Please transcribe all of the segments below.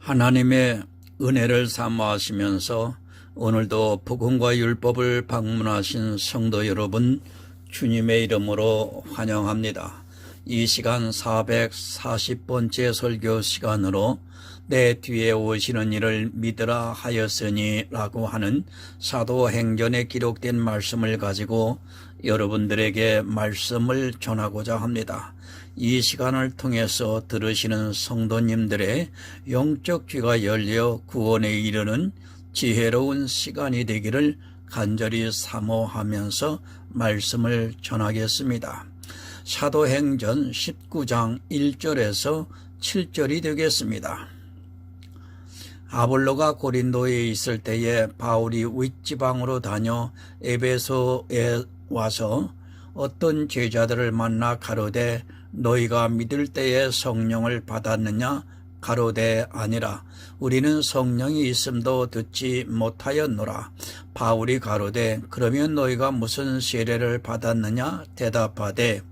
하나님의 은혜를 사모하시면서 오늘도 복음과 율법을 방문하신 성도 여러분, 주님의 이름으로 환영합니다. 이 시간 440번째 설교 시간으로 내 뒤에 오시는 이를 믿으라 하였으니 라고 하는 사도행전에 기록된 말씀을 가지고 여러분들에게 말씀을 전하고자 합니다. 이 시간을 통해서 들으시는 성도님들의 영적 귀가 열려 구원에 이르는 지혜로운 시간이 되기를 간절히 사모하면서 말씀을 전하겠습니다. 사도행전 19장 1절에서 7절이 되겠습니다. 아볼로가 고린도에 있을 때에 바울이 윗지방으로 다녀 에베소에 와서 어떤 제자들을 만나 가로되 너희가 믿을 때에 성령을 받았느냐? 가로되 아니라 우리는 성령이 있음도 듣지 못하였노라. 바울이 가로되 그러면 너희가 무슨 세례를 받았느냐? 대답하되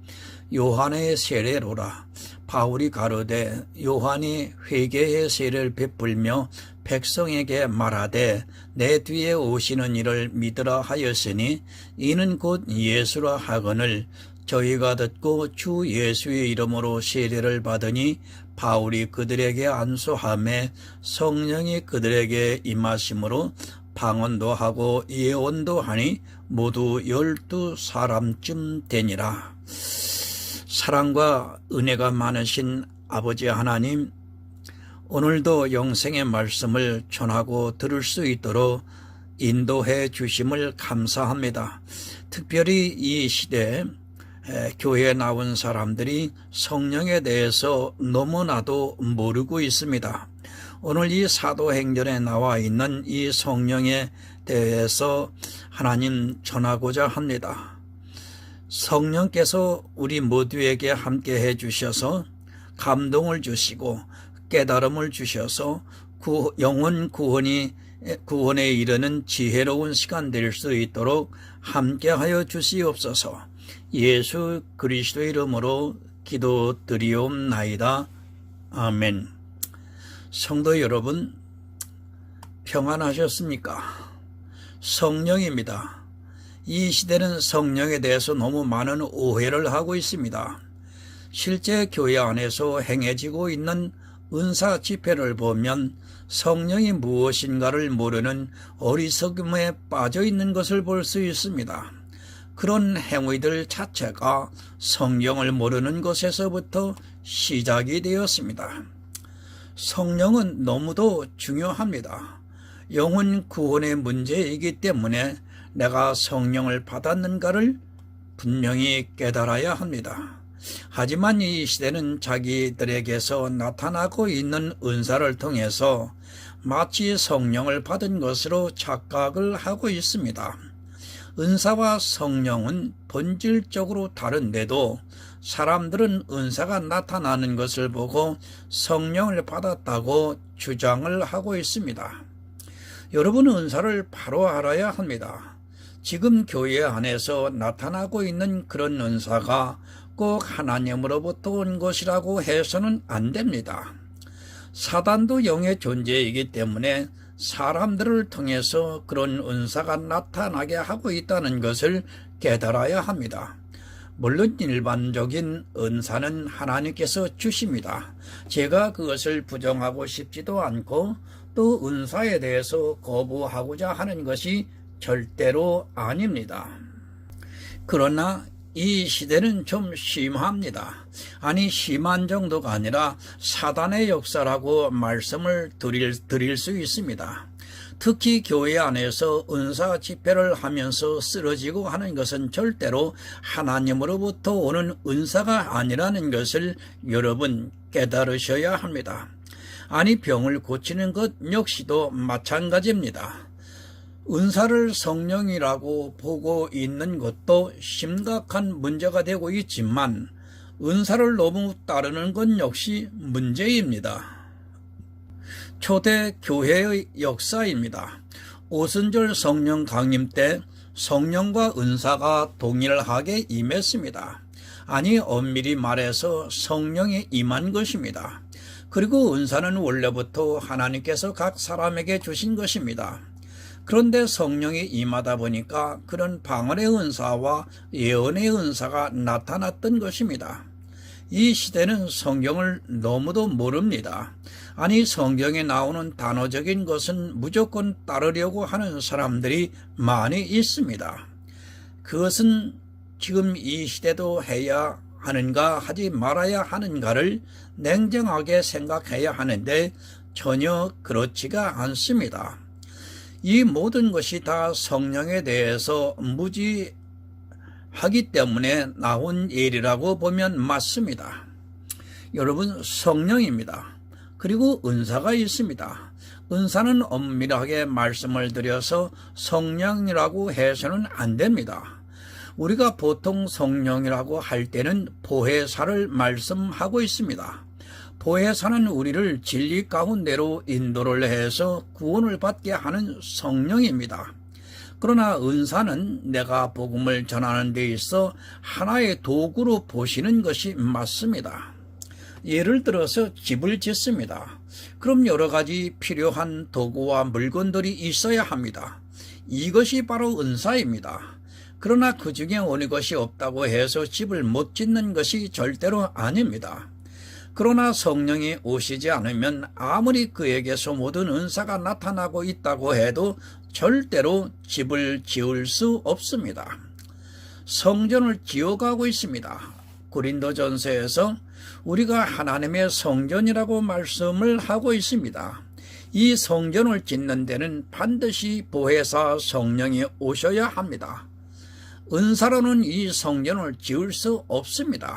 요한의 세례로라. 바울이 가로되 요한이 회개의 세례를 베풀며 백성에게 말하되 내 뒤에 오시는 이를 믿으라 하였으니 이는 곧 예수라 하거늘 저희가 듣고 주 예수의 이름으로 세례를 받으니 바울이 그들에게 안수하매 성령이 그들에게 임하심으로 방언도 하고 예언도 하니 모두 12사람쯤 되니라. 사랑과 은혜가 많으신 아버지 하나님, 오늘도 영생의 말씀을 전하고 들을 수 있도록 인도해 주심을 감사합니다. 특별히 이 시대에 교회에 나온 사람들이 성령에 대해서 너무나도 모르고 있습니다. 오늘 이 사도행전에 나와 있는 이 성령에 대해서 하나님 전하고자 합니다. 성령께서 우리 모두에게 함께 해 주셔서 감동을 주시고 깨달음을 주셔서 영혼 구원에 이르는 지혜로운 시간 될 수 있도록 함께하여 주시옵소서. 예수 그리스도의 이름으로 기도드리옵나이다. 아멘. 성도 여러분, 평안하셨습니까? 성령입니다. 이 시대는 성령에 대해서 너무 많은 오해를 하고 있습니다. 실제 교회 안에서 행해지고 있는 은사 집회를 보면 성령이 무엇인가를 모르는 어리석음에 빠져 있는 것을 볼 수 있습니다. 그런 행위들 자체가 성령을 모르는 것에서부터 시작이 되었습니다. 성령은 너무도 중요합니다. 영혼 구원의 문제이기 때문에 내가 성령을 받았는가를 분명히 깨달아야 합니다. 하지만 이 시대는 자기들에게서 나타나고 있는 은사를 통해서 마치 성령을 받은 것으로 착각을 하고 있습니다. 은사와 성령은 본질적으로 다른데도 사람들은 은사가 나타나는 것을 보고 성령을 받았다고 주장을 하고 있습니다. 여러분은 은사를 바로 알아야 합니다. 지금 교회 안에서 나타나고 있는 그런 은사가 꼭 하나님으로부터 온 것이라고 해서는 안 됩니다. 사단도 영의 존재이기 때문에 사람들을 통해서 그런 은사가 나타나게 하고 있다는 것을 깨달아야 합니다. 물론 일반적인 은사는 하나님께서 주십니다. 제가 그것을 부정하고 싶지도 않고 또 은사에 대해서 거부하고자 하는 것이 절대로 아닙니다. 그러나 이 시대는 좀 심합니다. 아니, 심한 정도가 아니라 사단의 역사라고 말씀을 드릴 수 있습니다. 특히 교회 안에서 은사 집회를 하면서 쓰러지고 하는 것은 절대로 하나님으로부터 오는 은사가 아니라는 것을 여러분 깨달으셔야 합니다. 아니, 병을 고치는 것 역시도 마찬가지입니다. 은사를 성령이라고 보고 있는 것도 심각한 문제가 되고 있지만 은사를 너무 따르는 것 역시 문제입니다. 초대 교회의 역사입니다. 오순절 성령 강림 때 성령과 은사가 동일하게 임했습니다. 아니, 엄밀히 말해서 성령이 임한 것입니다. 그리고 은사는 원래부터 하나님께서 각 사람에게 주신 것입니다. 그런데 성령이 임하다 보니까 그런 방언의 은사와 예언의 은사가 나타났던 것입니다. 이 시대는 성경을 너무도 모릅니다. 아니, 성경에 나오는 단어적인 것은 무조건 따르려고 하는 사람들이 많이 있습니다. 그것은 지금 이 시대도 해야 하는가 하지 말아야 하는가를 냉정하게 생각해야 하는데 전혀 그렇지가 않습니다. 이 모든 것이 다 성령에 대해서 무지하기 때문에 나온 일이라고 보면 맞습니다. 여러분, 성령입니다. 그리고 은사가 있습니다. 은사는 엄밀하게 말씀을 드려서 성령이라고 해서는 안 됩니다. 우리가 보통 성령이라고 할 때는 보혜사를 말씀하고 있습니다. 보혜사는 우리를 진리 가운데로 인도를 해서 구원을 받게 하는 성령입니다. 그러나 은사는 내가 복음을 전하는 데 있어 하나의 도구로 보시는 것이 맞습니다. 예를 들어서 집을 짓습니다. 그럼 여러 가지 필요한 도구와 물건들이 있어야 합니다. 이것이 바로 은사입니다. 그러나 그 중에 어느 것이 없다고 해서 집을 못 짓는 것이 절대로 아닙니다. 그러나 성령이 오시지 않으면 아무리 그에게서 모든 은사가 나타나고 있다고 해도 절대로 집을 지을 수 없습니다. 성전을 지어가고 있습니다. 고린도전서에서 우리가 하나님의 성전이라고 말씀을 하고 있습니다. 이 성전을 짓는 데는 반드시 보혜사 성령이 오셔야 합니다. 은사로는 이 성전을 지을 수 없습니다.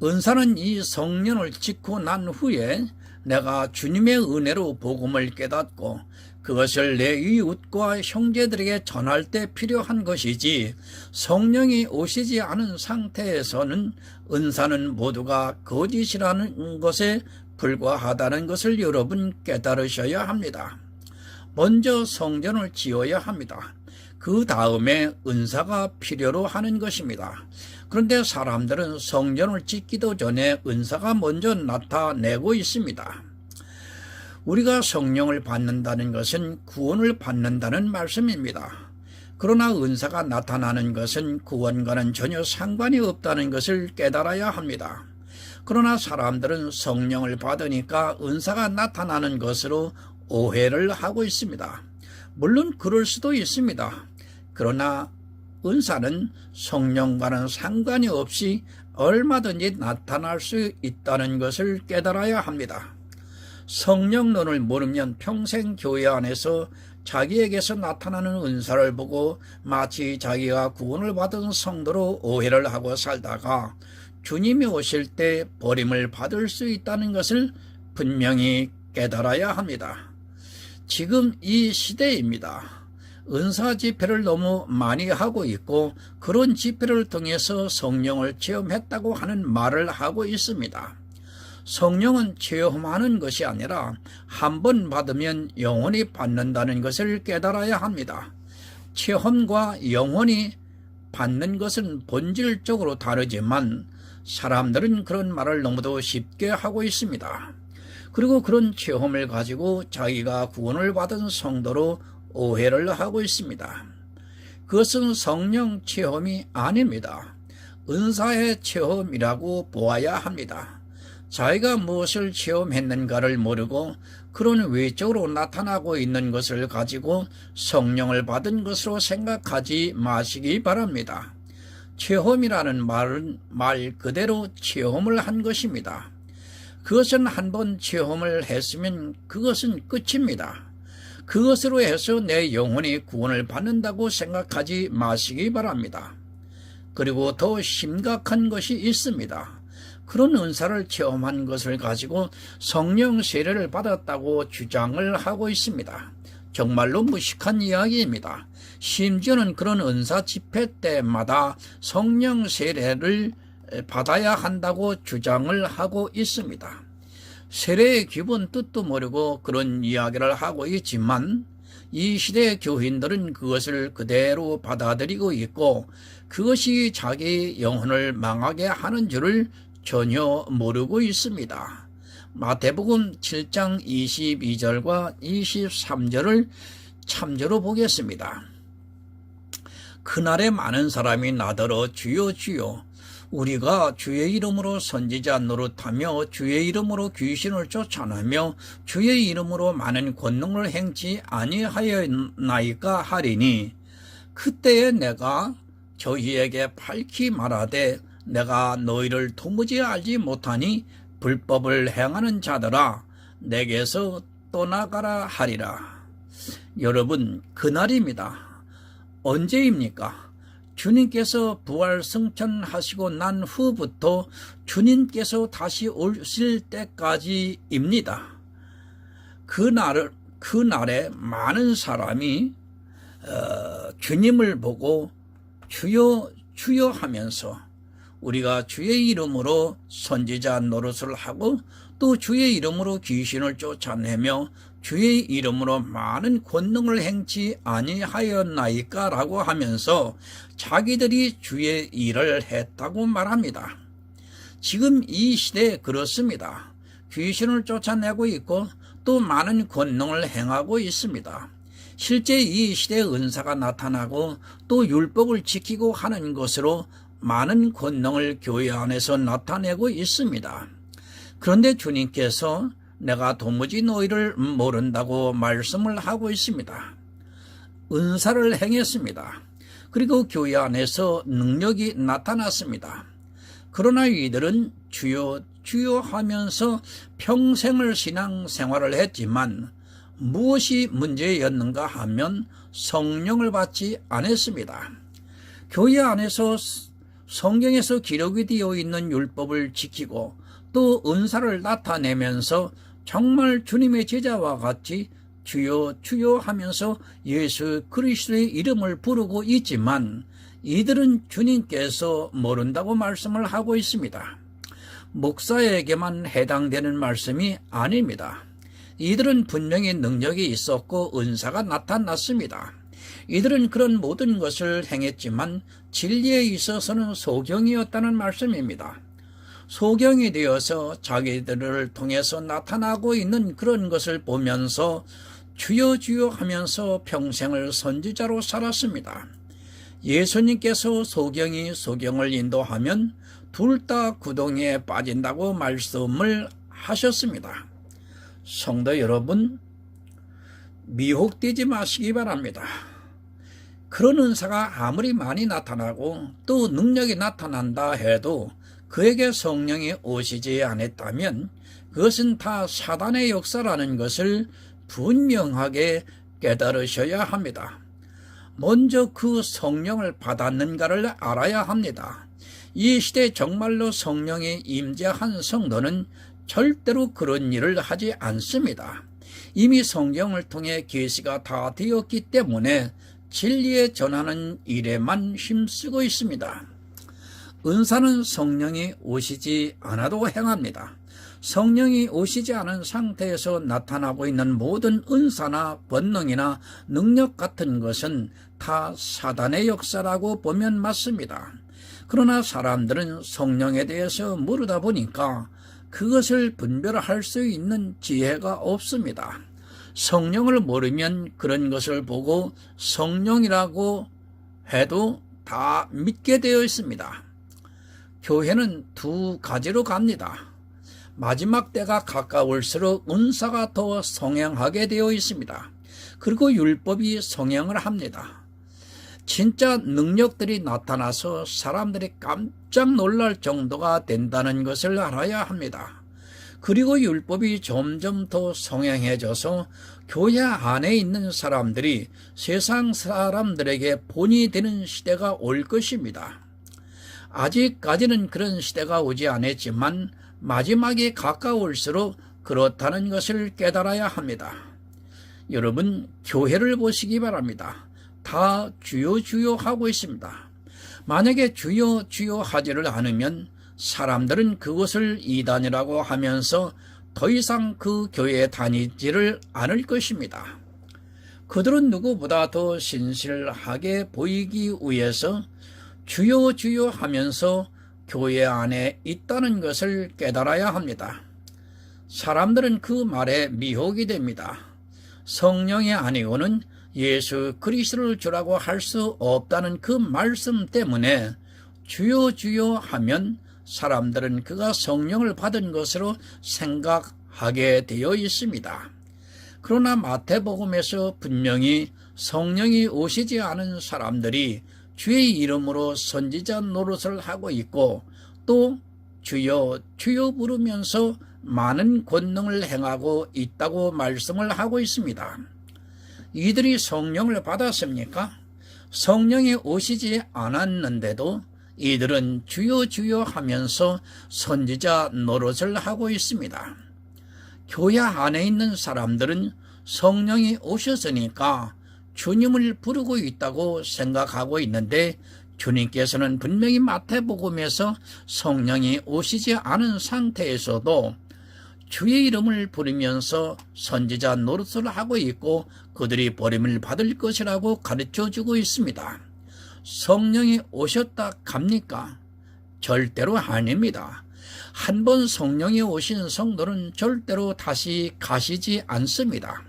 은사는 이 성전을 짓고 난 후에 내가 주님의 은혜로 복음을 깨닫고 그것을 내 이웃과 형제들에게 전할 때 필요한 것이지, 성령이 오시지 않은 상태에서는 은사는 모두가 거짓이라는 것에 불과하다는 것을 여러분 깨달으셔야 합니다. 먼저 성전을 지어야 합니다. 그 다음에 은사가 필요로 하는 것입니다. 그런데 사람들은 성전을 짓기도 전에 은사가 먼저 나타내고 있습니다. 우리가 성령을 받는다는 것은 구원을 받는다는 말씀입니다. 그러나 은사가 나타나는 것은 구원과는 전혀 상관이 없다는 것을 깨달아야 합니다. 그러나 사람들은 성령을 받으니까 은사가 나타나는 것으로 오해를 하고 있습니다. 물론 그럴 수도 있습니다. 그러나 은사는 성령과는 상관이 없이 얼마든지 나타날 수 있다는 것을 깨달아야 합니다. 성령론을 모르면 평생 교회 안에서 자기에게서 나타나는 은사를 보고 마치 자기가 구원을 받은 성도로 오해를 하고 살다가 주님이 오실 때 버림을 받을 수 있다는 것을 분명히 깨달아야 합니다. 지금 이 시대입니다. 은사 집회를 너무 많이 하고 있고 그런 집회를 통해서 성령을 체험했다고 하는 말을 하고 있습니다. 성령은 체험하는 것이 아니라 한 번 받으면 영원히 받는다는 것을 깨달아야 합니다. 체험과 영원히 받는 것은 본질적으로 다르지만 사람들은 그런 말을 너무도 쉽게 하고 있습니다. 그리고 그런 체험을 가지고 자기가 구원을 받은 성도로 오해를 하고 있습니다. 그것은 성령 체험이 아닙니다. 은사의 체험이라고 보아야 합니다. 자기가 무엇을 체험했는가를 모르고 그런 외적으로 나타나고 있는 것을 가지고 성령을 받은 것으로 생각하지 마시기 바랍니다. 체험이라는 말은 말 그대로 체험을 한 것입니다. 그것은 한번 체험을 했으면 그것은 끝입니다. 그것으로 해서 내 영혼이 구원을 받는다고 생각하지 마시기 바랍니다. 그리고 더 심각한 것이 있습니다. 그런 은사를 체험한 것을 가지고 성령 세례를 받았다고 주장을 하고 있습니다. 정말로 무식한 이야기입니다. 심지어는 그런 은사 집회 때마다 성령 세례를 받아야 한다고 주장을 하고 있습니다. 세례의 기본 뜻도 모르고 그런 이야기를 하고 있지만 이 시대의 교인들은 그것을 그대로 받아들이고 있고 그것이 자기 영혼을 망하게 하는 줄을 전혀 모르고 있습니다. 마태복음 7장 22절과 23절을 참조로 보겠습니다. 그날에 많은 사람이 나더러 주여 주여 우리가 주의 이름으로 선지자 노릇하며 주의 이름으로 귀신을 쫓아내며 주의 이름으로 많은 권능을 행치 아니하였나이까 하리니 그때에 내가 저희에게 밝히 말하되 내가 너희를 도무지 알지 못하니 불법을 행하는 자들아 내게서 떠나가라 하리라. 여러분, 그날입니다. 언제입니까? 주님께서 부활 승천하시고 난 후부터 주님께서 다시 오실 때까지입니다. 그날에 많은 사람이 주님을 보고 주여 주여 하면서 우리가 주의 이름으로 선지자 노릇을 하고 또 주의 이름으로 귀신을 쫓아내며 주의 이름으로 많은 권능을 행치 아니하였나이까 라고 하면서 자기들이 주의 일을 했다고 말합니다. 지금 이 시대에 그렇습니다. 귀신을 쫓아내고 있고 또 많은 권능을 행하고 있습니다. 실제 이 시대에 은사가 나타나고 또 율법을 지키고 하는 것으로 많은 권능을 교회 안에서 나타내고 있습니다. 그런데 주님께서 내가 도무지 너희를 모른다고 말씀을 하고 있습니다. 은사를 행했습니다. 그리고 교회 안에서 능력이 나타났습니다. 그러나 이들은 주여 주여 하면서 평생을 신앙생활을 했지만 무엇이 문제였는가 하면 성령을 받지 않았습니다. 교회 안에서 성경에서 기록이 되어 있는 율법을 지키고 또 은사를 나타내면서 정말 주님의 제자와 같이 주여 주여 하면서 예수 그리스도의 이름을 부르고 있지만 이들은 주님께서 모른다고 말씀을 하고 있습니다. 목사에게만 해당되는 말씀이 아닙니다. 이들은 분명히 능력이 있었고 은사가 나타났습니다. 이들은 그런 모든 것을 행했지만 진리에 있어서는 소경이었다는 말씀입니다. 소경이 되어서 자기들을 통해서 나타나고 있는 그런 것을 보면서 주여 주여 하면서 평생을 선지자로 살았습니다. 예수님께서 소경을 인도하면 둘 다 구덩이에 빠진다고 말씀을 하셨습니다. 성도 여러분, 미혹되지 마시기 바랍니다. 그런 은사가 아무리 많이 나타나고 또 능력이 나타난다 해도 그에게 성령이 오시지 않았다면 그것은 다 사단의 역사라는 것을 분명하게 깨달으셔야 합니다. 먼저 그 성령을 받았는가를 알아야 합니다. 이 시대 정말로 성령이 임재한 성도는 절대로 그런 일을 하지 않습니다. 이미 성경을 통해 계시가 다 되었기 때문에 진리에 전하는 일에만 힘쓰고 있습니다. 은사는 성령이 오시지 않아도 행합니다. 성령이 오시지 않은 상태에서 나타나고 있는 모든 은사나 권능이나 능력 같은 것은 다 사단의 역사라고 보면 맞습니다. 그러나 사람들은 성령에 대해서 모르다 보니까 그것을 분별할 수 있는 지혜가 없습니다. 성령을 모르면 그런 것을 보고 성령이라고 해도 다 믿게 되어 있습니다. 교회는 두 가지로 갑니다. 마지막 때가 가까울수록 은사가 더 성행하게 되어 있습니다. 그리고 율법이 성행을 합니다. 진짜 능력들이 나타나서 사람들이 깜짝 놀랄 정도가 된다는 것을 알아야 합니다. 그리고 율법이 점점 더 성행해져서 교회 안에 있는 사람들이 세상 사람들에게 본이 되는 시대가 올 것입니다. 아직까지는 그런 시대가 오지 않았지만 마지막에 가까울수록 그렇다는 것을 깨달아야 합니다. 여러분, 교회를 보시기 바랍니다. 다 주여 주여 하고 있습니다. 만약에 주여 주여 하지를 않으면 사람들은 그것을 이단이라고 하면서 더 이상 그 교회에 다니지를 않을 것입니다. 그들은 누구보다 더 신실하게 보이기 위해서 주여 주여 하면서 교회 안에 있다는 것을 깨달아야 합니다. 사람들은 그 말에 미혹이 됩니다. 성령이 아니고는 예수 그리스도를 주라고 할 수 없다는 그 말씀 때문에 주여 주여 하면 사람들은 그가 성령을 받은 것으로 생각하게 되어 있습니다. 그러나 마태복음에서 분명히 성령이 오시지 않은 사람들이 주의 이름으로 선지자 노릇을 하고 있고 또 주여 주여 부르면서 많은 권능을 행하고 있다고 말씀을 하고 있습니다. 이들이 성령을 받았습니까? 성령이 오시지 않았는데도 이들은 주여 주여 하면서 선지자 노릇을 하고 있습니다. 교회 안에 있는 사람들은 성령이 오셨으니까 주님을 부르고 있다고 생각하고 있는데 주님께서는 분명히 마태복음에서 성령이 오시지 않은 상태에서도 주의 이름을 부르면서 선지자 노릇을 하고 있고 그들이 버림을 받을 것이라고 가르쳐주고 있습니다. 성령이 오셨다 갑니까? 절대로 아닙니다. 한 번 성령이 오신 성도는 절대로 다시 가시지 않습니다.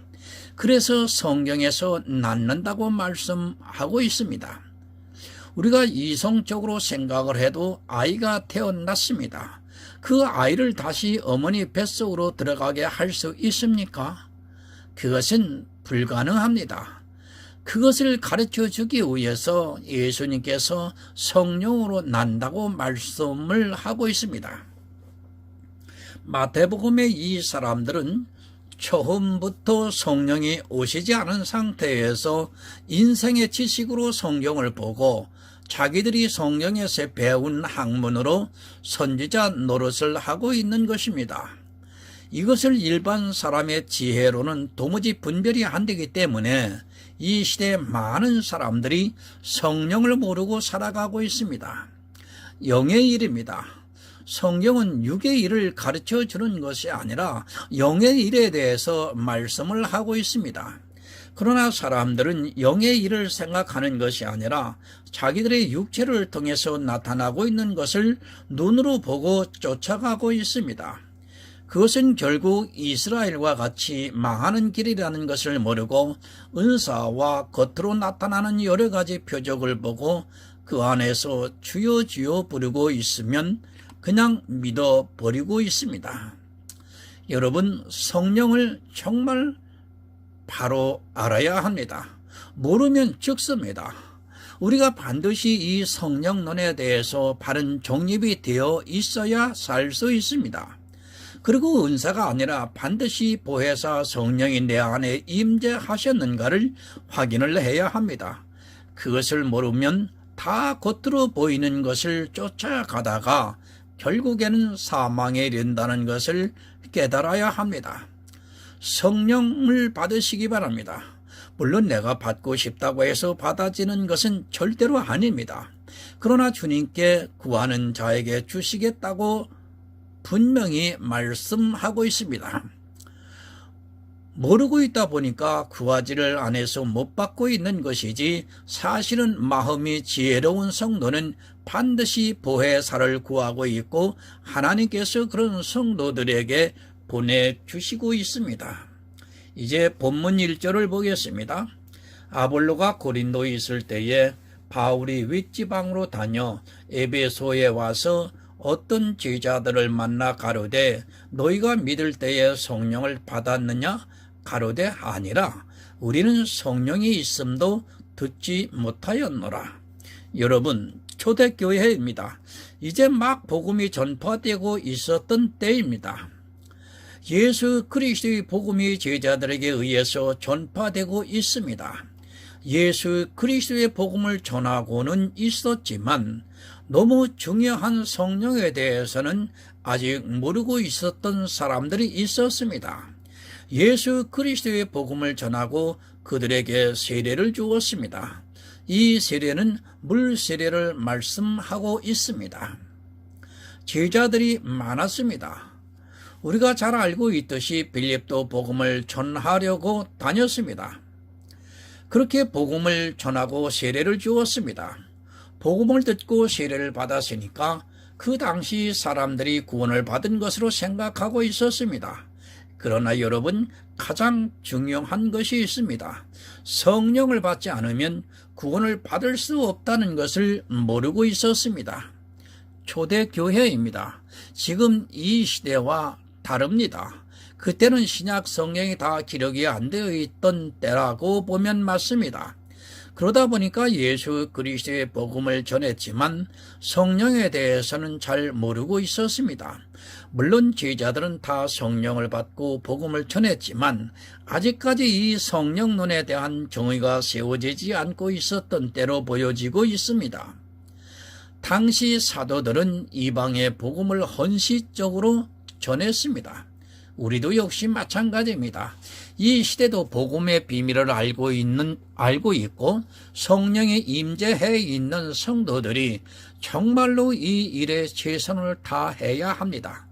그래서 성경에서 낳는다고 말씀하고 있습니다. 우리가 이성적으로 생각을 해도 아이가 태어났습니다. 그 아이를 다시 어머니 뱃속으로 들어가게 할 수 있습니까? 그것은 불가능합니다. 그것을 가르쳐 주기 위해서 예수님께서 성령으로 난다고 말씀을 하고 있습니다. 마태복음의 이 사람들은 처음부터 성령이 오시지 않은 상태에서 인생의 지식으로 성경을 보고 자기들이 성경에서 배운 학문으로 선지자 노릇을 하고 있는 것입니다. 이것을 일반 사람의 지혜로는 도무지 분별이 안 되기 때문에 이 시대에 많은 사람들이 성령을 모르고 살아가고 있습니다. 영의 일입니다. 성경은 육의 일을 가르쳐 주는 것이 아니라 영의 일에 대해서 말씀을 하고 있습니다. 그러나 사람들은 영의 일을 생각하는 것이 아니라 자기들의 육체를 통해서 나타나고 있는 것을 눈으로 보고 쫓아가고 있습니다. 그것은 결국 이스라엘과 같이 망하는 길이라는 것을 모르고 은사와 겉으로 나타나는 여러 가지 표적을 보고 그 안에서 주여 주여 부르고 있으면 그냥 믿어버리고 있습니다. 여러분, 성령을 정말 바로 알아야 합니다. 모르면 죽습니다. 우리가 반드시 이 성령론에 대해서 바른 정립이 되어 있어야 살 수 있습니다. 그리고 은사가 아니라 반드시 보혜사 성령이 내 안에 임재하셨는가를 확인을 해야 합니다. 그것을 모르면 다 겉으로 보이는 것을 쫓아가다가 결국에는 사망에 이른다는 것을 깨달아야 합니다. 성령을 받으시기 바랍니다. 물론 내가 받고 싶다고 해서 받아지는 것은 절대로 아닙니다. 그러나 주님께 구하는 자에게 주시겠다고 분명히 말씀하고 있습니다. 모르고 있다 보니까 구하지를 안 해서 못 받고 있는 것이지 사실은 마음이 지혜로운 성도는 반드시 보혜사를 구하고 있고 하나님께서 그런 성도들에게 보내주시고 있습니다. 이제 본문 1절을 보겠습니다. 아볼로가 고린도에 있을 때에 바울이 윗지방으로 다녀 에베소에 와서 어떤 제자들을 만나 가로되 너희가 믿을 때에 성령을 받았느냐? 가로되 아니라 우리는 성령이 있음도 듣지 못하였노라. 여러분, 초대교회입니다. 이제 막 복음이 전파되고 있었던 때입니다. 예수 그리스도의 복음이 제자들에게 의해서 전파되고 있습니다. 예수 그리스도의 복음을 전하고는 있었지만 너무 중요한 성령에 대해서는 아직 모르고 있었던 사람들이 있었습니다. 예수 그리스도의 복음을 전하고 그들에게 세례를 주었습니다. 이 세례는 물 세례를 말씀하고 있습니다. 제자들이 많았습니다. 우리가 잘 알고 있듯이 빌립도 복음을 전하려고 다녔습니다. 그렇게 복음을 전하고 세례를 주었습니다. 복음을 듣고 세례를 받았으니까 그 당시 사람들이 구원을 받은 것으로 생각하고 있었습니다. 그러나 여러분, 가장 중요한 것이 있습니다. 성령을 받지 않으면 구원을 받을 수 없다는 것을 모르고 있었습니다. 초대교회입니다. 지금 이 시대와 다릅니다. 그때는 신약 성경이 다 기록이 안 되어 있던 때라고 보면 맞습니다. 그러다 보니까 예수 그리스도의 복음을 전했지만 성령에 대해서는 잘 모르고 있었습니다. 물론 제자들은 다 성령을 받고 복음을 전했지만 아직까지 이 성령론에 대한 정의가 세워지지 않고 있었던 때로 보여지고 있습니다. 당시 사도들은 이방의 복음을 헌신적으로 전했습니다. 우리도 역시 마찬가지입니다. 이 시대도 복음의 비밀을 알고 있고 성령이 임재해 있는 성도들이 정말로 이 일에 최선을 다해야 합니다.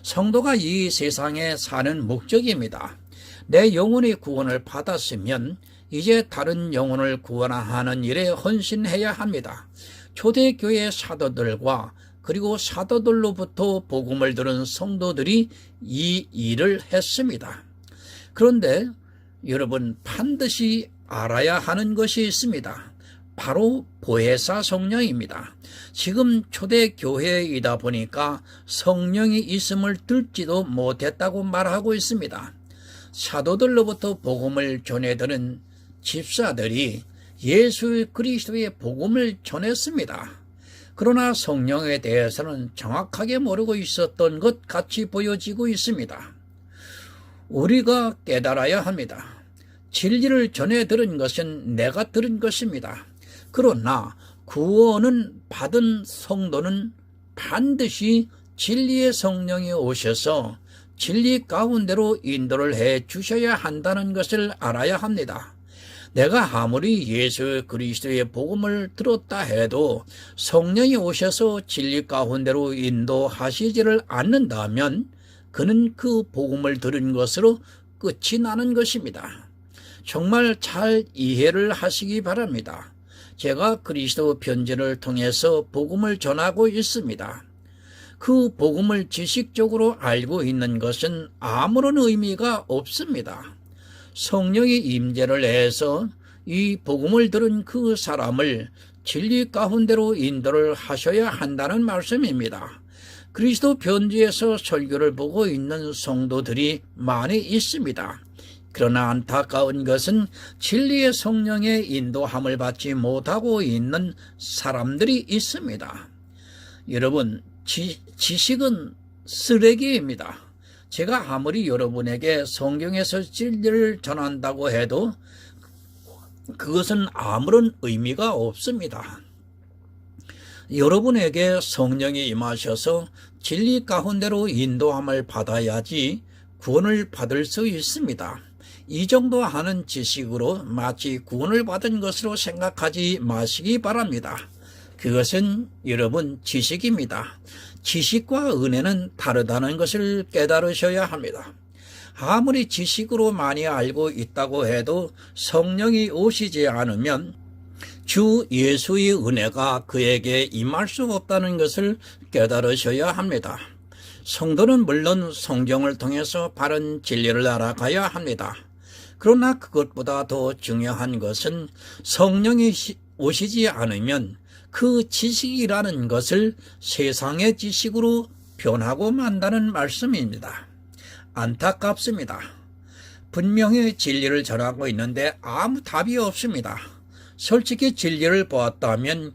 성도가 이 세상에 사는 목적입니다. 내 영혼의 구원을 받았으면 이제 다른 영혼을 구원하는 일에 헌신해야 합니다. 초대교회 사도들과 그리고 사도들로부터 복음을 들은 성도들이 이 일을 했습니다. 그런데 여러분, 반드시 알아야 하는 것이 있습니다. 바로 보혜사 성령입니다. 지금 초대교회이다 보니까 성령이 있음을 듣지도 못했다고 말하고 있습니다. 사도들로부터 복음을 전해드는 집사들이 예수 그리스도의 복음을 전했습니다. 그러나 성령에 대해서는 정확하게 모르고 있었던 것 같이 보여지고 있습니다. 우리가 깨달아야 합니다. 진리를 전해 들은 것은 내가 들은 것입니다. 그러나 구원은 받은 성도는 반드시 진리의 성령이 오셔서 진리 가운데로 인도를 해 주셔야 한다는 것을 알아야 합니다. 내가 아무리 예수 그리스도의 복음을 들었다 해도 성령이 오셔서 진리 가운데로 인도하시지를 않는다면 그는 그 복음을 들은 것으로 끝이 나는 것입니다. 정말 잘 이해를 하시기 바랍니다. 제가 그리스도 편지를 통해서 복음을 전하고 있습니다. 그 복음을 지식적으로 알고 있는 것은 아무런 의미가 없습니다. 성령이 임재를 해서 이 복음을 들은 그 사람을 진리 가운데로 인도를 하셔야 한다는 말씀입니다. 그리스도 편지에서 설교를 보고 있는 성도들이 많이 있습니다. 그러나 안타까운 것은 진리의 성령의 인도함을 받지 못하고 있는 사람들이 있습니다. 여러분, 지식은 쓰레기입니다. 제가 아무리 여러분에게 성경에서 진리를 전한다고 해도 그것은 아무런 의미가 없습니다. 여러분에게 성령이 임하셔서 진리 가운데로 인도함을 받아야지 구원을 받을 수 있습니다. 이 정도 하는 지식으로 마치 구원을 받은 것으로 생각하지 마시기 바랍니다. 그것은 여러분 지식입니다. 지식과 은혜는 다르다는 것을 깨달으셔야 합니다. 아무리 지식으로 많이 알고 있다고 해도 성령이 오시지 않으면 주 예수의 은혜가 그에게 임할 수 없다는 것을 깨달으셔야 합니다. 성도는 물론 성경을 통해서 바른 진리를 알아가야 합니다. 그러나 그것보다 더 중요한 것은 성령이 오시지 않으면 그 지식이라는 것을 세상의 지식으로 변하고 만다는 말씀입니다. 안타깝습니다. 분명히 진리를 전하고 있는데 아무 답이 없습니다. 솔직히 진리를 보았다면,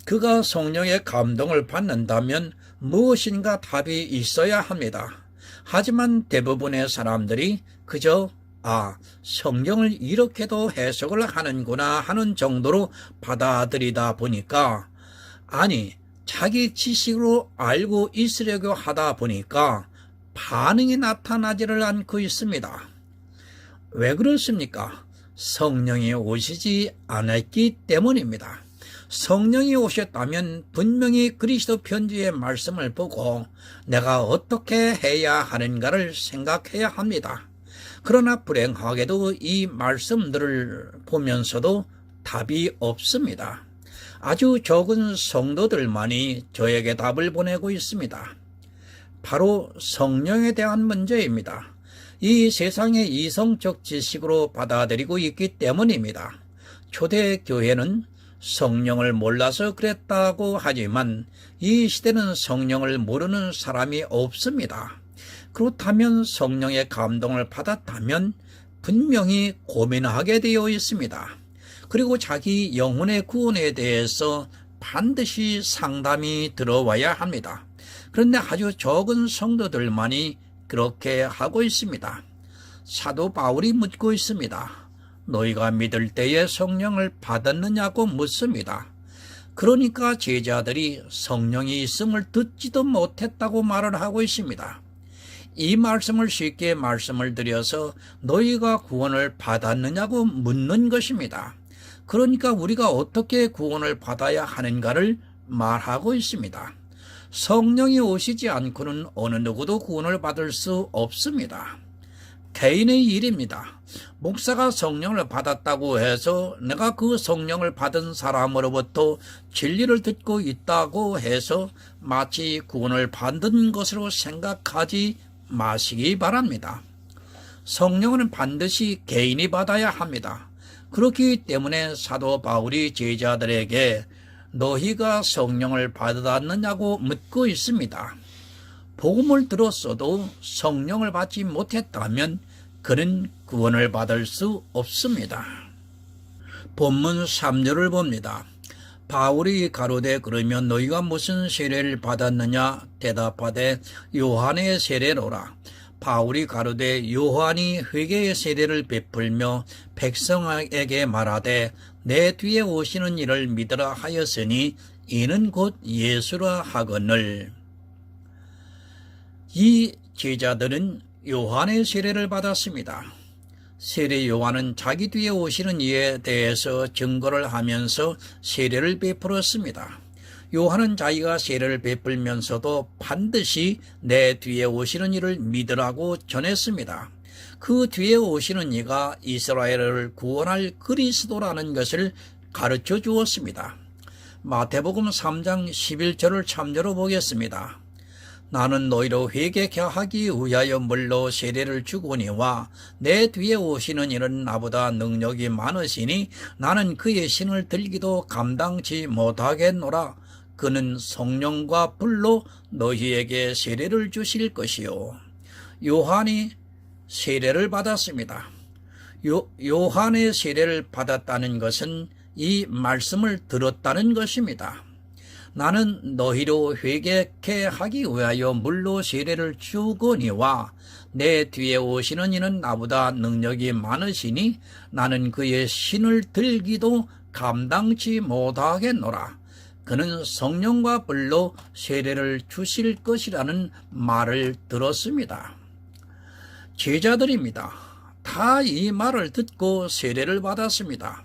그가 성령의 감동을 받는다면 무엇인가 답이 있어야 합니다. 하지만 대부분의 사람들이 그저 성경을 이렇게도 해석을 하는구나 하는 정도로 받아들이다 보니까, 자기 지식으로 알고 있으려고 하다 보니까 반응이 나타나지를 않고 있습니다. 왜 그렇습니까? 성령이 오시지 않았기 때문입니다. 성령이 오셨다면 분명히 그리스도 편지의 말씀을 보고 내가 어떻게 해야 하는가를 생각해야 합니다. 그러나 불행하게도 이 말씀들을 보면서도 답이 없습니다. 아주 적은 성도들만이 저에게 답을 보내고 있습니다. 바로 성령에 대한 문제입니다. 이 세상의 이성적 지식으로 받아들이고 있기 때문입니다. 초대교회는 성령을 몰라서 그랬다고 하지만 이 시대는 성령을 모르는 사람이 없습니다. 그렇다면 성령의 감동을 받았다면 분명히 고민하게 되어 있습니다. 그리고 자기 영혼의 구원에 대해서 반드시 상담이 들어와야 합니다. 그런데 아주 적은 성도들만이 그렇게 하고 있습니다. 사도 바울이 묻고 있습니다. 너희가 믿을 때에 성령을 받았느냐고 묻습니다. 그러니까 제자들이 성령이 있음을 듣지도 못했다고 말을 하고 있습니다. 이 말씀을 쉽게 말씀을 드려서 너희가 구원을 받았느냐고 묻는 것입니다. 그러니까 우리가 어떻게 구원을 받아야 하는가를 말하고 있습니다. 성령이 오시지 않고는 어느 누구도 구원을 받을 수 없습니다. 개인의 일입니다. 목사가 성령을 받았다고 해서 내가 그 성령을 받은 사람으로부터 진리를 듣고 있다고 해서 마치 구원을 받은 것으로 생각하지 마시기 바랍니다. 성령은 반드시 개인이 받아야 합니다. 그렇기 때문에 사도 바울이 제자들에게 너희가 성령을 받았느냐고 묻고 있습니다. 복음을 들었어도 성령을 받지 못했다면 그는 구원을 받을 수 없습니다. 본문 3절을 봅니다. 바울이 가로되 그러면 너희가 무슨 세례를 받았느냐 대답하되 요한의 세례로라. 바울이 가로되 요한이 회개의 세례를 베풀며 백성에게 말하되 내 뒤에 오시는 이를 믿으라 하였으니 이는 곧 예수라 하거늘. 이 제자들은 요한의 세례를 받았습니다. 세례 요한은 자기 뒤에 오시는 이에 대해서 증거를 하면서 세례를 베풀었습니다. 요한은 자기가 세례를 베풀면서도 반드시 내 뒤에 오시는 이를 믿으라고 전했습니다. 그 뒤에 오시는 이가 이스라엘을 구원할 그리스도라는 것을 가르쳐 주었습니다. 마태복음 3장 11절을 참조로 보겠습니다. 나는 너희로 회개케 하기 위하여 물로 세례를 주거니와 내 뒤에 오시는 이는 나보다 능력이 많으시니 나는 그의 신을 들기도 감당치 못하겠노라. 그는 성령과 불로 너희에게 세례를 주실 것이요. 요한이 세례를 받았습니다. 요한의 세례를 받았다는 것은 이 말씀을 들었다는 것입니다. 나는 너희로 회개케 하기 위하여 물로 세례를 주거니와 내 뒤에 오시는 이는 나보다 능력이 많으시니 나는 그의 신을 들기도 감당치 못하겠노라. 그는 성령과 불로 세례를 주실 것이라는 말을 들었습니다. 제자들입니다. 다 이 말을 듣고 세례를 받았습니다.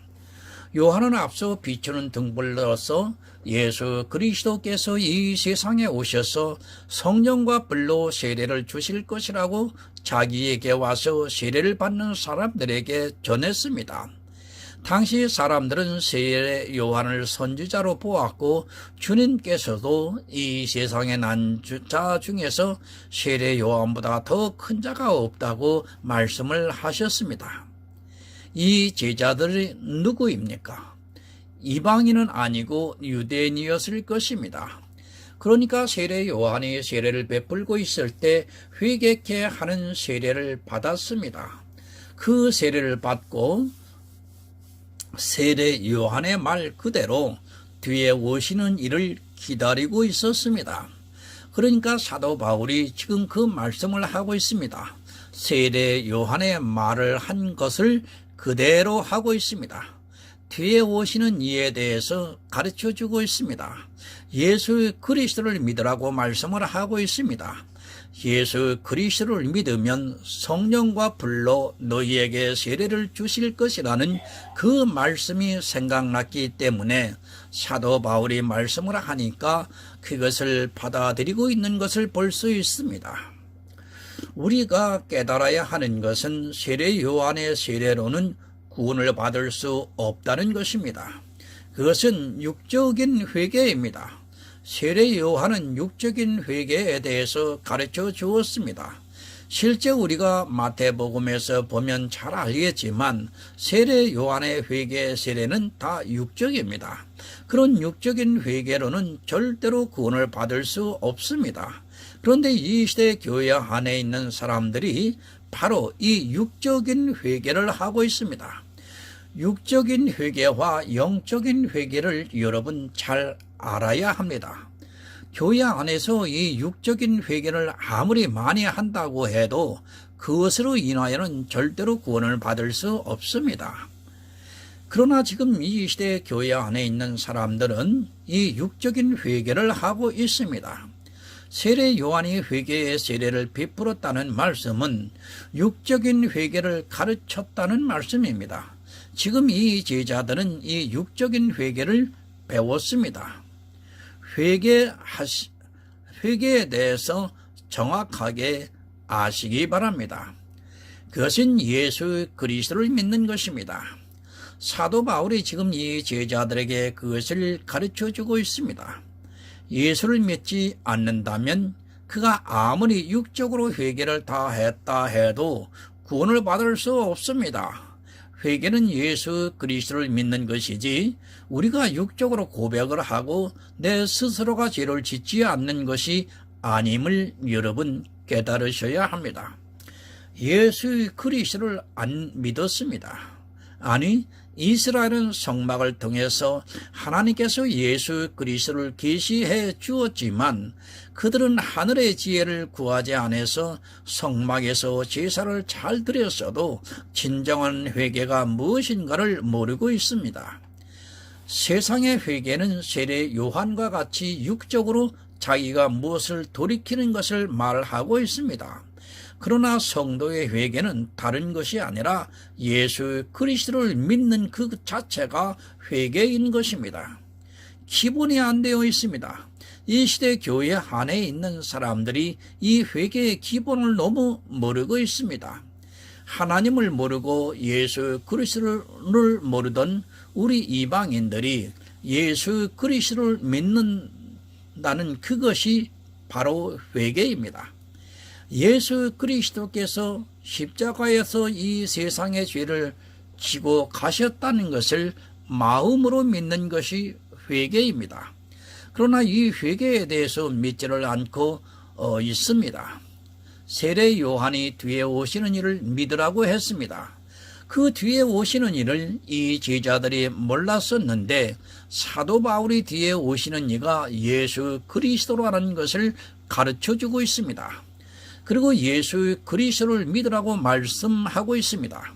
요한은 앞서 비추는 등불로서 예수 그리스도께서 이 세상에 오셔서 성령과 불로 세례를 주실 것이라고 자기에게 와서 세례를 받는 사람들에게 전했습니다. 당시 사람들은 세례 요한을 선지자로 보았고 주님께서도 이 세상에 난 자 중에서 세례 요한보다 더 큰 자가 없다고 말씀을 하셨습니다. 이 제자들이 누구입니까? 이방인은 아니고 유대인이었을 것입니다. 그러니까 세례 요한이 세례를 베풀고 있을 때 회개케 하는 세례를 받았습니다. 그 세례를 받고 세례 요한의 말 그대로 뒤에 오시는 이를 기다리고 있었습니다. 그러니까 사도 바울이 지금 그 말씀을 하고 있습니다. 세례 요한의 말을 한 것을 그대로 하고 있습니다. 뒤에 오시는 이에 대해서 가르쳐주고 있습니다. 예수 그리스도를 믿으라고 말씀을 하고 있습니다. 예수 그리스도를 믿으면 성령과 불로 너희에게 세례를 주실 것이라는 그 말씀이 생각났기 때문에 사도 바울이 말씀을 하니까 그것을 받아들이고 있는 것을 볼 수 있습니다. 우리가 깨달아야 하는 것은 세례 요한의 세례로는 구원을 받을 수 없다는 것입니다. 그것은 육적인 회개입니다. 세례 요한은 육적인 회개에 대해서 가르쳐 주었습니다. 실제 우리가 마태복음에서 보면 잘 알겠지만 세례 요한의 회개 세례는 다 육적입니다. 그런 육적인 회개로는 절대로 구원을 받을 수 없습니다. 그런데 이 시대 교회 안에 있는 사람들이 바로 이 육적인 회개를 하고 있습니다. 육적인 회개와 영적인 회개를 여러분 잘 알아야 합니다. 교회 안에서 이 육적인 회개를 아무리 많이 한다고 해도 그것으로 인하여는 절대로 구원을 받을 수 없습니다. 그러나 지금 이 시대 교회 안에 있는 사람들은 이 육적인 회개를 하고 있습니다. 세례 요한이 회개의 세례를 베풀었다는 말씀은 육적인 회개를 가르쳤다는 말씀입니다. 지금 이 제자들은 이 육적인 회개를 배웠습니다. 회개에 대해서 정확하게 아시기 바랍니다. 그것은 예수 그리스도를 믿는 것입니다. 사도 바울이 지금 이 제자들에게 그것을 가르쳐주고 있습니다. 예수를 믿지 않는다면 그가 아무리 육적으로 회개를 다 했다 해도 구원을 받을 수 없습니다. 회개는 예수 그리스도를 믿는 것이지 우리가 육적으로 고백을 하고 내 스스로가 죄를 짓지 않는 것이 아님을 여러분 깨달으셔야 합니다. 예수 그리스도를 안 믿었습니다. 아니, 이스라엘은 성막을 통해서 하나님께서 예수 그리스도를 계시해 주었지만 그들은 하늘의 지혜를 구하지 않아서 성막에서 제사를 잘 드렸어도 진정한 회개가 무엇인가를 모르고 있습니다. 세상의 회개는 세례 요한과 같이 육적으로 자기가 무엇을 돌이키는 것을 말하고 있습니다. 그러나 성도의 회개는 다른 것이 아니라 예수 그리스도를 믿는 그 자체가 회개인 것입니다. 기본이 안 되어 있습니다. 이 시대 교회 안에 있는 사람들이 이 회개의 기본을 너무 모르고 있습니다. 하나님을 모르고 예수 그리스도를 모르던 우리 이방인들이 예수 그리스도를 믿는다는 그것이 바로 회개입니다. 예수 그리스도께서 십자가에서 이 세상의 죄를 지고 가셨다는 것을 마음으로 믿는 것이 회개입니다. 그러나 이 회개에 대해서 믿지를 않고 있습니다. 세례 요한이 뒤에 오시는 이를 믿으라고 했습니다. 그 뒤에 오시는 이를 이 제자들이 몰랐었는데 사도 바울이 뒤에 오시는 이가 예수 그리스도라는 것을 가르쳐주고 있습니다. 그리고 예수 그리스도를 믿으라고 말씀하고 있습니다.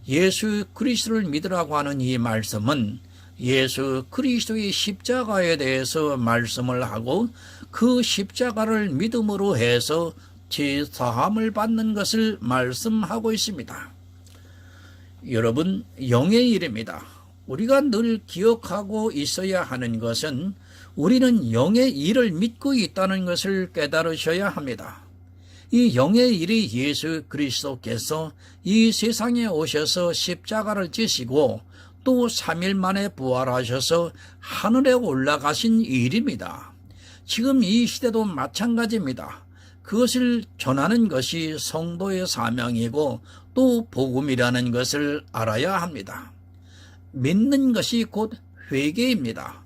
예수 그리스도를 믿으라고 하는 이 말씀은 예수 그리스도의 십자가에 대해서 말씀을 하고 그 십자가를 믿음으로 해서 죄사함을 받는 것을 말씀하고 있습니다. 여러분, 영의 일입니다. 우리가 늘 기억하고 있어야 하는 것은 우리는 영의 일을 믿고 있다는 것을 깨달으셔야 합니다. 이 영의 일이 예수 그리스도께서 이 세상에 오셔서 십자가를 지시고 또 3일 만에 부활하셔서 하늘에 올라가신 일입니다. 지금 이 시대도 마찬가지입니다. 그것을 전하는 것이 성도의 사명이고 또 복음이라는 것을 알아야 합니다. 믿는 것이 곧 회개입니다.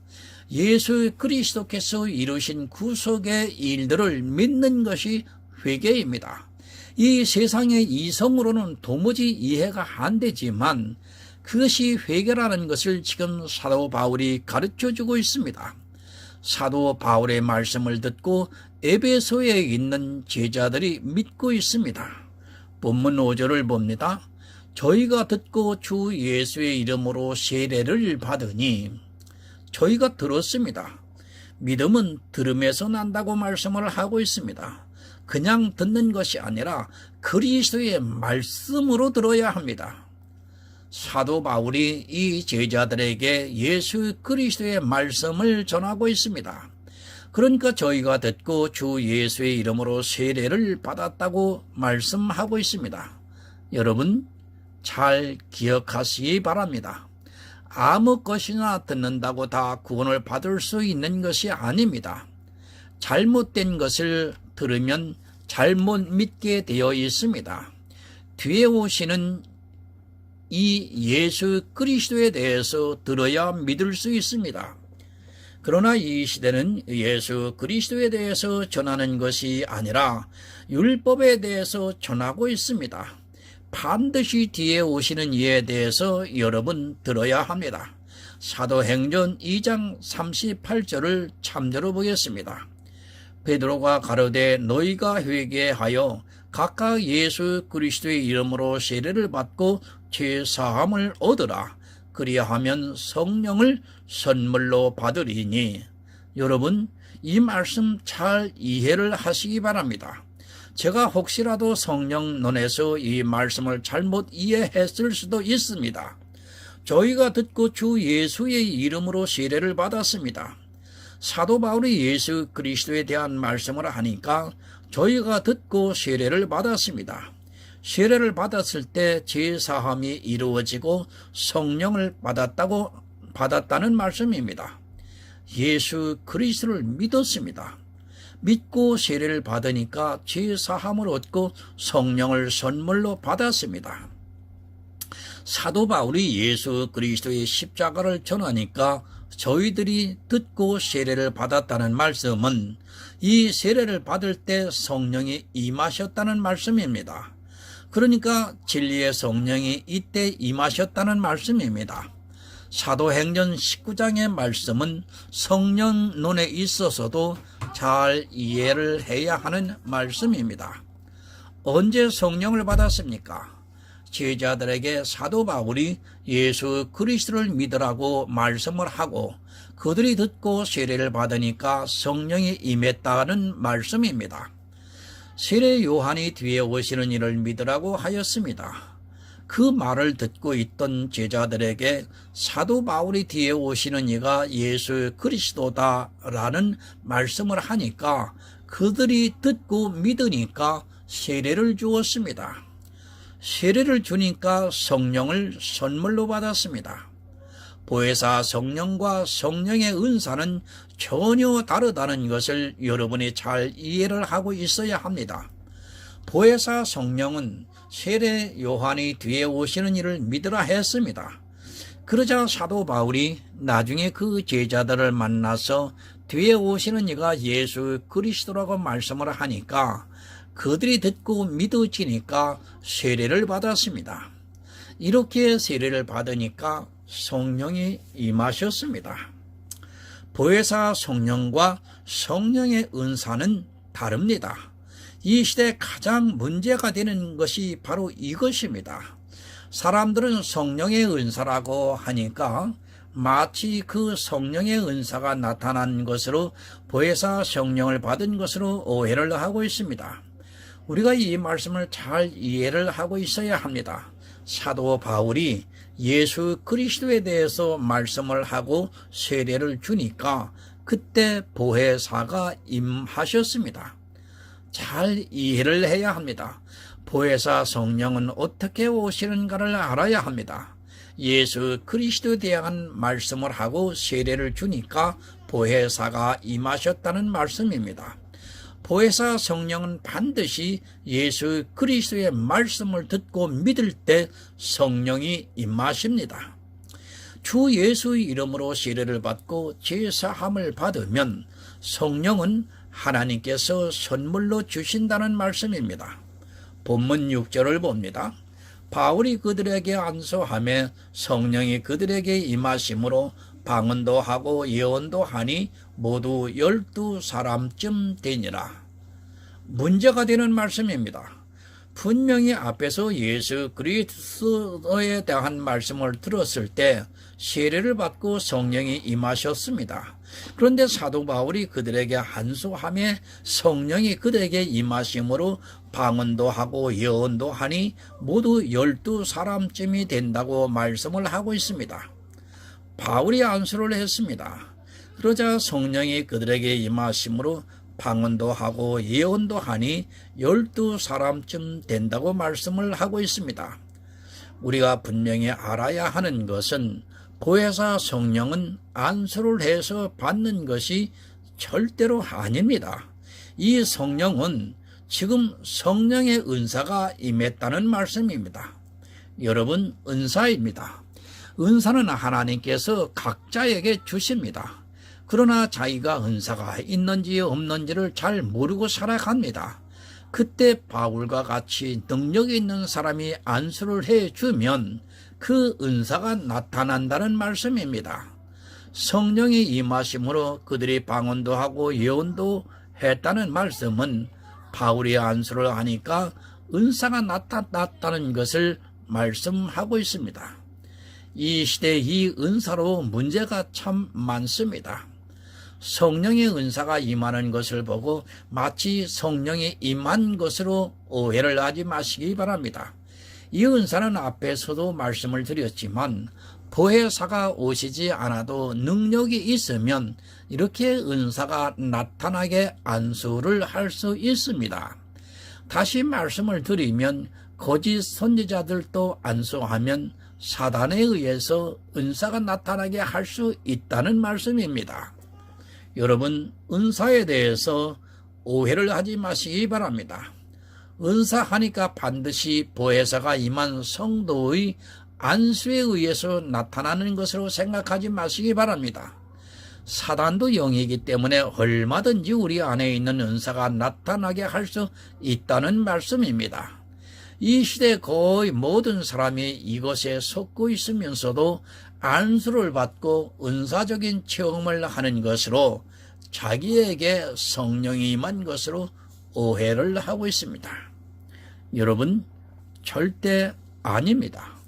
예수 그리스도께서 이루신 구속의 일들을 믿는 것이 회개입니다. 이 세상의 이성으로는 도무지 이해가 안 되지만 그것이 회개라는 것을 지금 사도 바울이 가르쳐주고 있습니다. 사도 바울의 말씀을 듣고 에베소에 있는 제자들이 믿고 있습니다. 본문 5절을 봅니다. 저희가 듣고 주 예수의 이름으로 세례를 받으니, 저희가 들었습니다. 믿음은 들음에서 난다고 말씀을 하고 있습니다. 그냥 듣는 것이 아니라 그리스도의 말씀으로 들어야 합니다. 사도 바울이 이 제자들에게 예수 그리스도의 말씀을 전하고 있습니다. 그러니까 저희가 듣고 주 예수의 이름으로 세례를 받았다고 말씀하고 있습니다. 여러분, 잘 기억하시기 바랍니다. 아무 것이나 듣는다고 다 구원을 받을 수 있는 것이 아닙니다. 잘못된 것을 들으면 잘못 믿게 되어 있습니다. 뒤에 오시는 이 예수 그리스도에 대해서 들어야 믿을 수 있습니다. 그러나 이 시대는 예수 그리스도에 대해서 전하는 것이 아니라 율법에 대해서 전하고 있습니다. 반드시 뒤에 오시는 이에 대해서 여러분 들어야 합니다. 사도행전 2장 38절을 참조로 보겠습니다. 베드로가 가로되 너희가 회개하여 각각 예수 그리스도의 이름으로 세례를 받고 죄 사함을 얻으라. 그리하면 성령을 선물로 받으리니. 여러분, 이 말씀 잘 이해를 하시기 바랍니다. 제가 혹시라도 성령론에서 이 말씀을 잘못 이해했을 수도 있습니다. 저희가 듣고 주 예수의 이름으로 세례를 받았습니다. 사도 바울이 예수 그리스도에 대한 말씀을 하니까 저희가 듣고 세례를 받았습니다. 세례를 받았을 때 제사함이 이루어지고 성령을 받았다는 말씀입니다. 예수 그리스도를 믿었습니다. 믿고 세례를 받으니까 제사함을 얻고 성령을 선물로 받았습니다. 사도 바울이 예수 그리스도의 십자가를 전하니까 저희들이 듣고 세례를 받았다는 말씀은 이 세례를 받을 때 성령이 임하셨다는 말씀입니다. 그러니까 진리의 성령이 이때 임하셨다는 말씀입니다. 사도행전 19장의 말씀은 성령론에 있어서도 잘 이해를 해야 하는 말씀입니다. 언제 성령을 받았습니까? 제자들에게 사도 바울이 예수 그리스도를 믿으라고 말씀을 하고 그들이 듣고 세례를 받으니까 성령이 임했다는 말씀입니다. 세례 요한이 뒤에 오시는 이를 믿으라고 하였습니다. 그 말을 듣고 있던 제자들에게 사도 바울이 뒤에 오시는 이가 예수 그리스도다라는 말씀을 하니까 그들이 듣고 믿으니까 세례를 주었습니다. 세례를 주니까 성령을 선물로 받았습니다. 보혜사 성령과 성령의 은사는 전혀 다르다는 것을 여러분이 잘 이해를 하고 있어야 합니다. 보혜사 성령은 세례 요한이 뒤에 오시는 이를 믿으라 했습니다. 그러자 사도 바울이 나중에 그 제자들을 만나서 뒤에 오시는 이가 예수 그리스도라고 말씀을 하니까 그들이 듣고 믿어지니까 세례를 받았습니다. 이렇게 세례를 받으니까 성령이 임하셨습니다. 보혜사 성령과 성령의 은사는 다릅니다. 이 시대에 가장 문제가 되는 것이 바로 이것입니다. 사람들은 성령의 은사라고 하니까 마치 그 성령의 은사가 나타난 것으로 보혜사 성령을 받은 것으로 오해를 하고 있습니다. 우리가 이 말씀을 잘 이해를 하고 있어야 합니다. 사도 바울이 예수 그리스도에 대해서 말씀을 하고 세례를 주니까 그때 보혜사가 임하셨습니다. 잘 이해를 해야 합니다. 보혜사 성령은 어떻게 오시는가를 알아야 합니다. 예수 그리스도에 대한 말씀을 하고 세례를 주니까 보혜사가 임하셨다는 말씀입니다. 보혜사 성령은 반드시 예수 그리스도의 말씀을 듣고 믿을 때 성령이 임하십니다. 주 예수의 이름으로 세례를 받고 제사함을 받으면 성령은 하나님께서 선물로 주신다는 말씀입니다. 본문 6절을 봅니다. 바울이 그들에게 안수하며 성령이 그들에게 임하심으로 방언도 하고 예언도 하니 모두 12사람쯤 되니라. 문제가 되는 말씀입니다. 분명히 앞에서 예수 그리스도에 대한 말씀을 들었을 때 세례를 받고 성령이 임하셨습니다. 그런데 사도 바울이 그들에게 안수하며 성령이 그들에게 임하심으로 방언도 하고 예언도 하니 모두 12사람쯤이 된다고 말씀을 하고 있습니다. 바울이 안수를 했습니다. 그러자 성령이 그들에게 임하심으로 방언도 하고 예언도 하니 12사람쯤 된다고 말씀을 하고 있습니다. 우리가 분명히 알아야 하는 것은 보혜사 성령은 안수를 해서 받는 것이 절대로 아닙니다. 이 성령은 지금 성령의 은사가 임했다는 말씀입니다. 여러분, 은사입니다. 은사는 하나님께서 각자에게 주십니다. 그러나 자기가 은사가 있는지 없는지를 잘 모르고 살아갑니다. 그때 바울과 같이 능력이 있는 사람이 안수를 해주면 그 은사가 나타난다는 말씀입니다. 성령이 임하심으로 그들이 방언도 하고 예언도 했다는 말씀은 바울이 안수를 하니까 은사가 나타났다는 것을 말씀하고 있습니다. 이 시대에 이 은사로 문제가 참 많습니다. 성령의 은사가 임하는 것을 보고 마치 성령이 임한 것으로 오해를 하지 마시기 바랍니다. 이 은사는 앞에서도 말씀을 드렸지만 보혜사가 오시지 않아도 능력이 있으면 이렇게 은사가 나타나게 안수를 할 수 있습니다. 다시 말씀을 드리면 거짓 선지자들도 안수하면 사단에 의해서 은사가 나타나게 할 수 있다는 말씀입니다. 여러분, 은사에 대해서 오해를 하지 마시기 바랍니다. 은사하니까 반드시 보혜사가 임한 성도의 안수에 의해서 나타나는 것으로 생각하지 마시기 바랍니다. 사단도 영이기 때문에 얼마든지 우리 안에 있는 은사가 나타나게 할 수 있다는 말씀입니다. 이 시대 거의 모든 사람이 이것에 속고 있으면서도 안수를 받고 은사적인 체험을 하는 것으로 자기에게 성령이 임한 것으로 오해를 하고 있습니다. 여러분, 절대 아닙니다.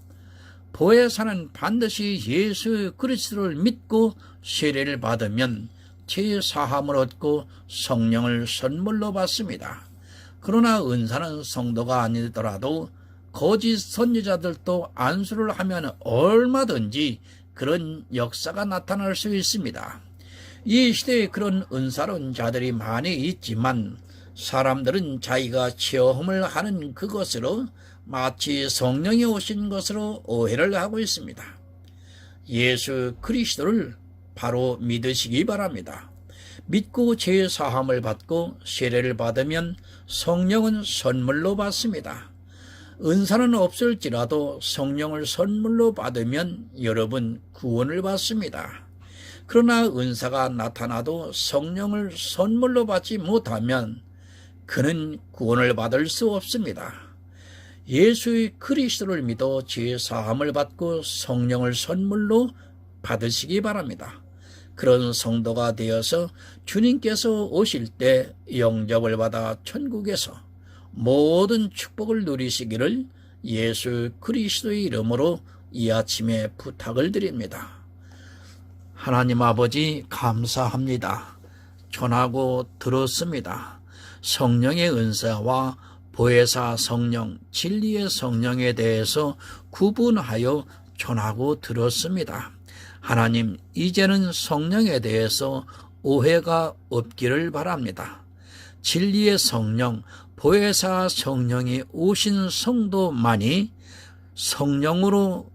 보혜사는 반드시 예수 그리스도를 믿고 세례를 받으면 죄 사함을 얻고 성령을 선물로 받습니다. 그러나 은사는 성도가 아니더라도 거짓 선지자들도 안수를 하면 얼마든지 그런 역사가 나타날 수 있습니다. 이 시대에 그런 은사로운 자들이 많이 있지만 사람들은 자기가 체험을 하는 그것으로 마치 성령이 오신 것으로 오해를 하고 있습니다. 예수 그리스도를 바로 믿으시기 바랍니다. 믿고 죄 사함을 받고 세례를 받으면 성령은 선물로 받습니다. 은사는 없을지라도 성령을 선물로 받으면 여러분 구원을 받습니다. 그러나 은사가 나타나도 성령을 선물로 받지 못하면 그는 구원을 받을 수 없습니다. 예수의 그리스도를 믿어 죄 사함을 받고 성령을 선물로 받으시기 바랍니다. 그런 성도가 되어서 주님께서 오실 때 영접을 받아 천국에서 모든 축복을 누리시기를 예수 그리스도의 이름으로 이 아침에 부탁을 드립니다. 하나님 아버지, 감사합니다. 전하고 들었습니다. 성령의 은사와 보혜사 성령, 진리의 성령에 대해서 구분하여 전하고 들었습니다. 하나님, 이제는 성령에 대해서 오해가 없기를 바랍니다. 진리의 성령, 보혜사 성령이 오신 성도만이 성령으로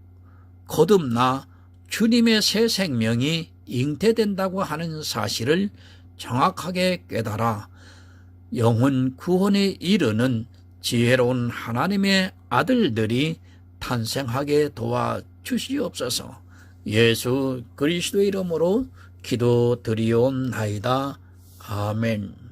거듭나 주님의 새 생명이 잉태된다고 하는 사실을 정확하게 깨달아 영혼 구원에 이르는 지혜로운 하나님의 아들들이 탄생하게 도와주시옵소서. 예수 그리스도의 이름으로 기도드리옵나이다. 아멘.